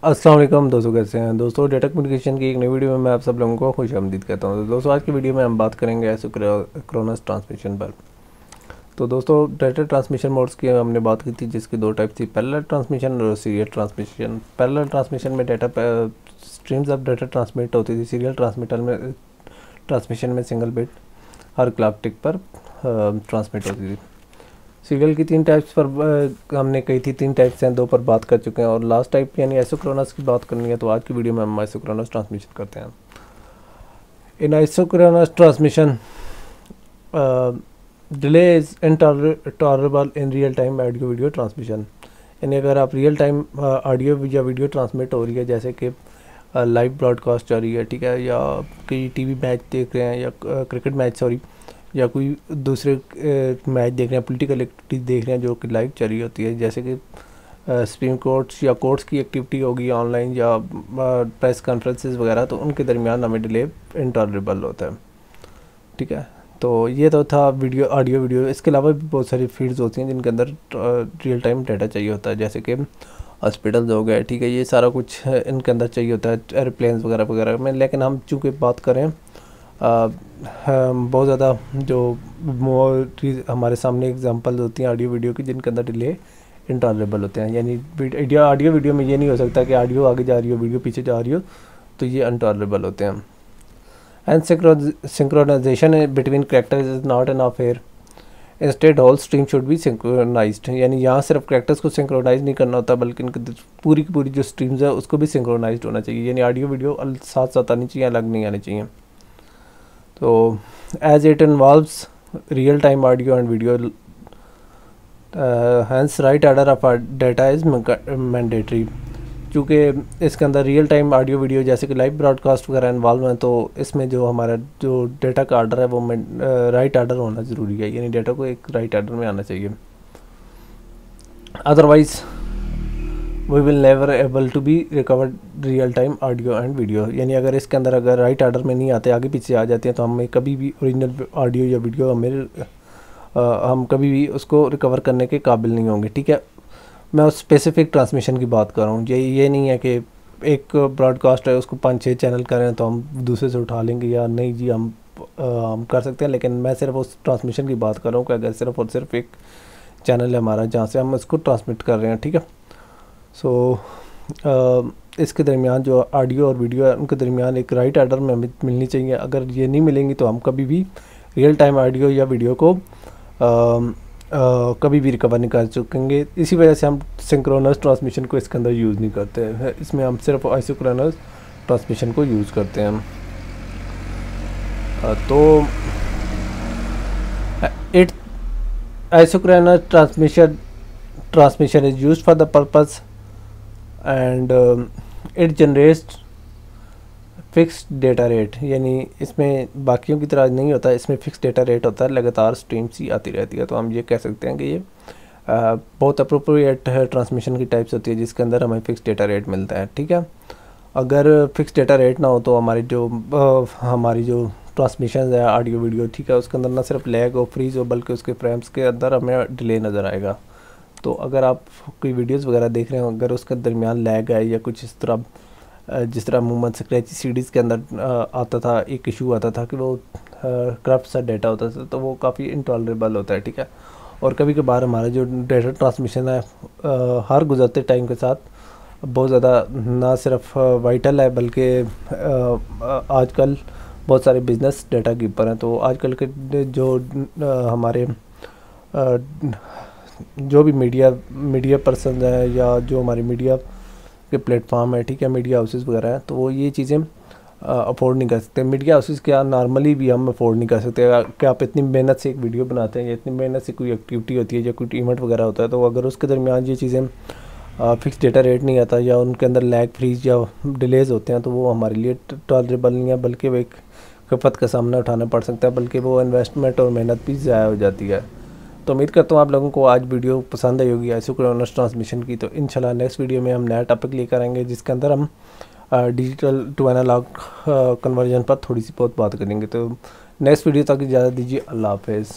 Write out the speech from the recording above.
अस्सलाम वालेकुम दोस्तों, कैसे हैं दोस्तों। डेटा कम्युनिकेशन की एक नई वीडियो में मैं आप सब लोगों को खुशामदीद कहता हूं। तो दोस्तों आज की वीडियो में हम बात करेंगे एसिंक्रोनस ट्रांसमिशन पर। तो दोस्तों डेटा ट्रांसमिशन मोड्स की हमने बात की थी, जिसकी दो टाइप थी, पैरेलल ट्रांसमिशन और सीरियल ट्रांसमिशन। पैरेलल ट्रांसमिशन में data streams of data transmit होती थी। सीरियल ट्रांसमिशन में सिंगल बिट हर क्लॉक टिक पर ट्रांसमिट होती थी। सीरियल की तीन टाइप्स पर हमने कही थी, तीन टाइप्स हैं, दो पर बात कर चुके हैं और लास्ट टाइप यानी आइसोक्रोनस की बात करनी है। तो आज की वीडियो में हम आइसोक्रोनस ट्रांसमिशन करते हैं। In isochronous transmission delay is intolerable in real time audio video transmission. यानी अगर आप रियल टाइम ऑडियो या वीडियो ट्रांसमिट हो रही है, जैसे कि लाइव ब्रॉडकास्ट जा रही है, ठीक है, या कई टीवी मैच देख रहे हैं, या क्रिकेट मैच सॉरी, या कोई दूसरे मैच देख रहे हैं, पॉलिटिकल एक्टिविटीज़ देख रहे हैं जो कि लाइव चल रही होती है, जैसे कि सुप्रीम कोर्ट्स या कोर्ट्स की एक्टिविटी होगी ऑनलाइन या प्रेस कॉन्फ्रेंसेस वगैरह, तो उनके दरमियान हमें डिले इंटॉलरेबल होता है। ठीक है, तो ये तो था वीडियो ऑडियो वीडियो। इसके अलावा भी बहुत सारी फील्ड्स होती हैं जिनके अंदर रियल टाइम डाटा चाहिए होता है, जैसे कि हॉस्पिटल्स हो गए, ठीक है, ये सारा कुछ इनके अंदर चाहिए होता है, एयरप्लेन्स वगैरह वगैरह में। लेकिन हम चूँकि बात करें बहुत ज़्यादा जो हमारे सामने एग्जांपल्स होती हैं ऑडियो वीडियो की, जिनके अंदर डिले इंटॉलरेबल होते हैं। यानी ऑडियो वीडियो में ये नहीं हो सकता कि ऑडियो आगे जा रही हो, वीडियो पीछे जा रही हो, तो ये अनटॉलरेबल होते हैं। And synchronization between characters is not an affair, instead whole stream should be synchronized. यानी यहाँ सिर्फ कैरेक्टर्स को सिंक्रोनाइज नहीं करना होता, बल्कि इनकी पूरी की पूरी जो स्ट्रीम्स है उसको भी सिंक्रोनाइज्ड होना चाहिए। यानी ऑडियो वीडियो साथ साथ आनी चाहिए, अलग नहीं आनी चाहिए। तो as it involves real time audio and video, hence right order of data is mandatory। चूँकि इसके अंदर रियल टाइम ऑडियो वीडियो जैसे कि लाइव ब्रॉडकास्ट वगैरह इन्वॉल्व हैं, तो इसमें जो हमारा जो डेटा का आर्डर है वो राइट आर्डर होना ज़रूरी है। यानी डेटा को एक राइट आर्डर में आना चाहिए, otherwise we will never able to be recover real time audio and video. यानी अगर इसके अंदर अगर राइट ऑर्डर में नहीं आते, आगे पीछे आ जाते हैं, तो हमें कभी भी ओरिजिनल ऑडियो या वीडियो हम कभी भी उसको रिकवर करने के काबिल नहीं होंगे। ठीक है, मैं उस स्पेसिफिक ट्रांसमिशन की बात कर रहा हूँ। ये नहीं है कि एक ब्रॉडकास्ट है, उसको 5-6 चैनल कर रहे हैं तो हम दूसरे से उठा लेंगे, या नहीं जी हम कर सकते हैं। लेकिन मैं सिर्फ उस ट्रांसमिशन की बात कर रहा हूँ कि अगर सिर्फ और सिर्फ एक चैनल है हमारा जहाँ से हम इसको ट्रांसमिट कर रहे हैं। ठीक है, सो इसके दरमियान जो ऑडियो और वीडियो है उनके दरमियान एक राइट ऑर्डर में हमें मिलनी चाहिए। अगर ये नहीं मिलेंगी तो हम कभी भी रियल टाइम ऑडियो या वीडियो को कभी भी रिकवर नहीं कर सकेंगे। इसी वजह से हम सिंक्रोनस ट्रांसमिशन को इसके अंदर यूज़ नहीं करते हैं। इसमें हम सिर्फ आइसोक्रोनस ट्रांसमिशन को यूज़ करते हैं। तो it isochronous transmission is used for the purpose and it generates fixed data rate. यानी इसमें बाकियों की तरह नहीं होता, इसमें फिक्स डेटा रेट होता है, लगातार स्ट्रीम्स ही आती रहती है। तो हम ये कह सकते हैं कि ये बहुत अप्रोप्रिएट ट्रांसमिशन की टाइप्स होती है, जिसके अंदर हमें फिक्स डेटा रेट मिलता है। ठीक है, अगर फिक्स डेटा रेट ना हो तो हमारी जो ट्रांसमिशन है ऑडियो वीडियो, ठीक है, उसके अंदर ना सिर्फ लैग हो, फ्रीज हो, बल्कि उसके फ्रेम्स के अंदर हमें डिले नज़र आएगा। तो अगर आप कोई वीडियोस वगैरह देख रहे हो, अगर उसके दरमियान लैग है या कुछ इस तरह, जिस तरह मोहम्मद स्क्रैची सीडीज़ के अंदर आता था, एक इशू आता था कि वो करप्ट सा डेटा होता था, तो वो काफ़ी इंटॉलरेबल होता है। ठीक है, और कभी कभार हमारा जो डेटा ट्रांसमिशन है हर गुजरते टाइम के साथ बहुत ज़्यादा ना सिर्फ वाइटल है, बल्कि आजकल बहुत सारे बिजनेस डेटा कीपर हैं। तो आजकल के जो हमारे जो भी मीडिया पर्सन है, या जो हमारे मीडिया के प्लेटफॉर्म है, ठीक है, मीडिया हाउसेस वगैरह हैं, तो वो ये चीज़ें अफोर्ड नहीं कर सकते। मीडिया हाउसेस क्या नॉर्मली भी हम अफोर्ड नहीं कर सकते कि आप इतनी मेहनत से एक वीडियो बनाते हैं, या इतनी मेहनत से कोई एक्टिविटी होती है या कोई इवेंट वगैरह होता है, तो अगर उसके दरमियान ये चीज़ें फिक्स डेटा रेट नहीं आता, या उनके अंदर लैग फ्रीज या डिलेज होते हैं, तो वो हमारे लिए टॉलरेबल नहीं है, बल्कि वो एक खपत का सामना उठाना पड़ सकता है, बल्कि वो इन्वेस्टमेंट और मेहनत भी ज़ाया हो जाती है। तो उम्मीद करता हूँ आप लोगों को आज वीडियो पसंद आई होगी आइसोक्रोनस ट्रांसमिशन की। तो इंशाल्लाह नेक्स्ट वीडियो में हम नया टॉपिक लेकर आएंगे, जिसके अंदर हम डिजिटल टू एनालॉग कन्वर्जन पर थोड़ी सी बहुत बात करेंगे। तो नेक्स्ट वीडियो तक इजाज़त दीजिए, अल्लाह हाफिज़।